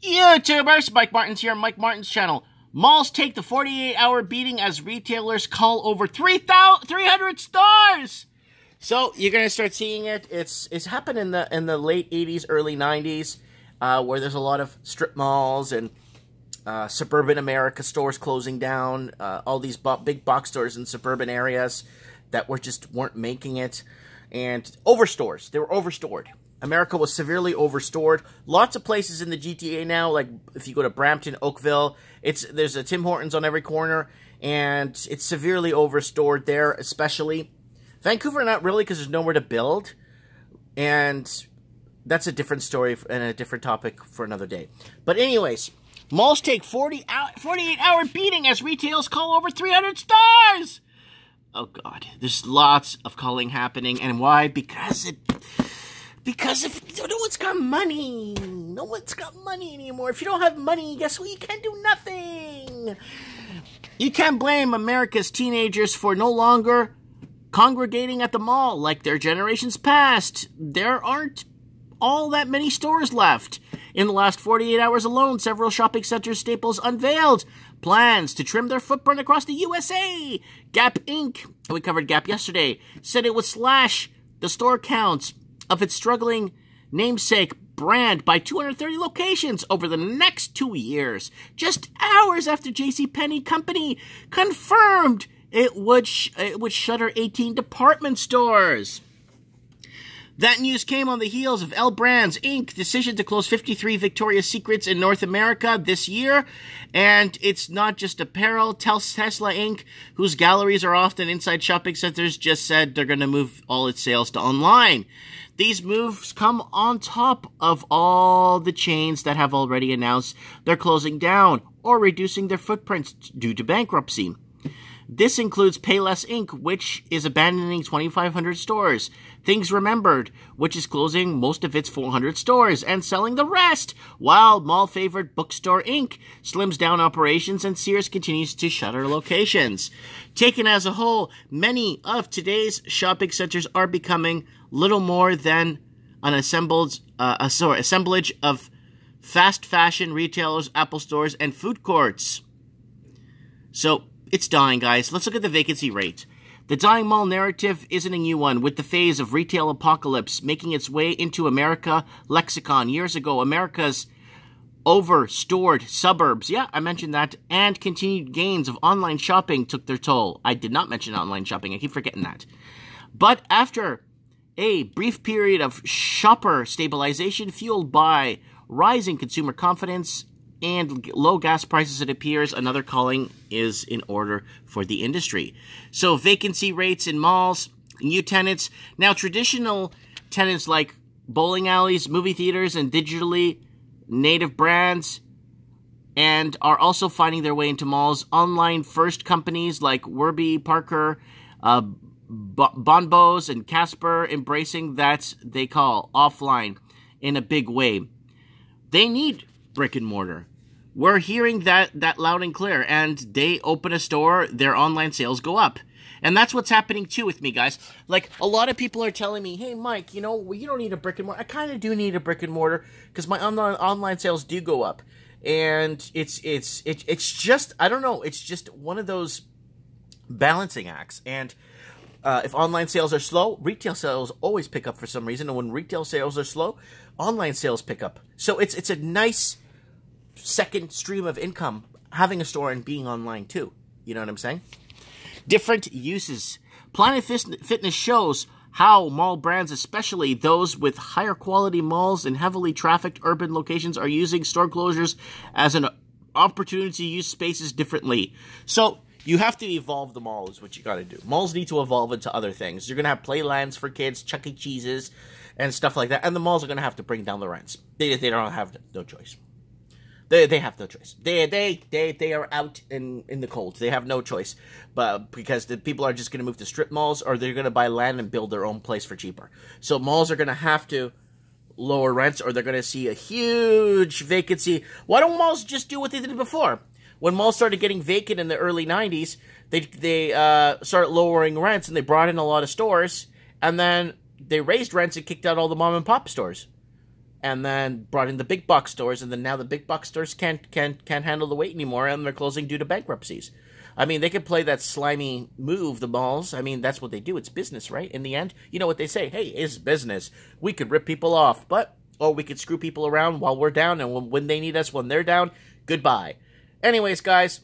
YouTubers, Mike Martins here, Mike Martins channel. Malls take the 48-hour beating as retailers cull over 300 stores. So you're gonna start seeing it. It's happened in the late 80s, early 90s, where there's a lot of strip malls and suburban America stores closing down. All these big box stores in suburban areas that weren't making it, and overstores. They were overstored. America was severely overstored. Lots of places in the GTA now, like if you go to Brampton, Oakville, there's a Tim Hortons on every corner, and it's severely overstored there, especially. Vancouver, not really, because there's nowhere to build, and that's a different story and a different topic for another day. But anyways, malls take 48-hour beating as retailers call over 300 stores. Oh God, there's lots of culling happening, and why? Because if no one's got money. No one's got money anymore. If you don't have money, guess what? You can't do nothing. You can't blame America's teenagers for no longer congregating at the mall like their generations past. There aren't all that many stores left. In the last 48 hours alone, several shopping center staples unveiled plans to trim their footprint across the USA. Gap Inc., we covered Gap yesterday, said it would slash the store counts of its struggling namesake brand by 230 locations over the next 2 years, just hours after JCPenney Company confirmed it would shutter 18 department stores. That news came on the heels of L Brands Inc.'s decision to close 53 Victoria's Secrets in North America this year. And it's not just apparel. Tesla Inc., whose galleries are often inside shopping centers, just said they're going to move all its sales to online. These moves come on top of all the chains that have already announced they're closing down or reducing their footprints due to bankruptcy. This includes Payless Inc., which is abandoning 2,500 stores. Things Remembered, which is closing most of its 400 stores and selling the rest, while mall-favorite Bookstore Inc. slims down operations and Sears continues to shutter locations. Taken as a whole, many of today's shopping centers are becoming little more than an assemblage of fast fashion retailers, Apple stores, and food courts. So, it's dying, guys. Let's look at the vacancy rate. The dying mall narrative isn't a new one, with the phase of retail apocalypse making its way into America lexicon. Years ago, America's overstored suburbs, yeah, I mentioned that, and continued gains of online shopping took their toll. I did not mention online shopping. I keep forgetting that. But after a brief period of shopper stabilization fueled by rising consumer confidence and low gas prices, it appears another calling is in order for the industry. So vacancy rates in malls, new tenants. Now traditional tenants like bowling alleys, movie theaters, and digitally native brands and are also finding their way into malls. Online first companies like Warby Parker, Bonbos, and Casper embracing that they call offline in a big way. They need brick and mortar. We're hearing that loud and clear, and they open a store, their online sales go up. And that's what's happening too with me, guys. Like, a lot of people are telling me, hey, Mike, you don't need a brick and mortar. I kind of do need a brick and mortar, because my online sales do go up. And it's just, I don't know, it's just one of those balancing acts. And if online sales are slow, retail sales always pick up for some reason. And when retail sales are slow, online sales pick up. So it's a nice second stream of income having a store and being online too. You know what I'm saying? Different uses. Planet Fitness shows how mall brands, especially those with higher quality malls and heavily trafficked urban locations, are using store closures as an opportunity to use spaces differently. So you have to evolve the mall is what you got to do. Malls need to evolve into other things. You're going to have playlands for kids, Chuck E. Cheese's, and stuff like that. And the malls are going to have to bring down the rents. They don't have no choice. They have no choice. They are out in the cold. They have no choice, but because the people are just going to move to strip malls, or they're going to buy land and build their own place for cheaper. So malls are going to have to lower rents, or they're going to see a huge vacancy. Why don't malls just do what they did before? When malls started getting vacant in the early 90s, they started lowering rents, and they brought in a lot of stores, and then they raised rents and kicked out all the mom and pop stores. and then brought in the big box stores, and then now the big box stores can't handle the weight anymore, and they're closing due to bankruptcies. I mean, they could play that slimy move, the malls. I mean, that's what they do. It's business, right? In the end, you know what they say? Hey, it's business. We could rip people off, or we could screw people around while we're down, and when they need us, when they're down, goodbye. Anyways, guys,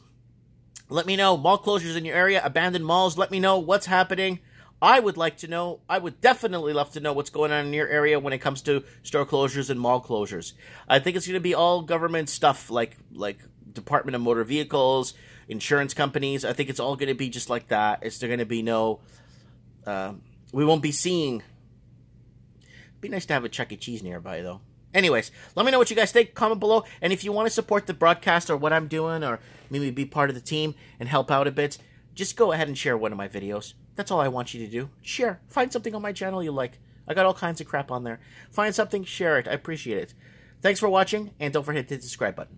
let me know. Mall closures in your area, abandoned malls. Let me know what's happening. I would like to know. I would definitely love to know what's going on in your area when it comes to store closures and mall closures. I think it's going to be all government stuff, like Department of Motor Vehicles, insurance companies. I think it's all going to be just like that. Is there going to be no... we won't be seeing... It'd be nice to have a Chuck E. Cheese nearby, though. Anyways, let me know what you guys think. Comment below. And if you want to support the broadcast or what I'm doing, or maybe be part of the team and help out a bit, just go ahead and share one of my videos. That's all I want you to do. Share. Find something on my channel you like. I got all kinds of crap on there. Find something, share it. I appreciate it. Thanks for watching, and don't forget to hit the subscribe button.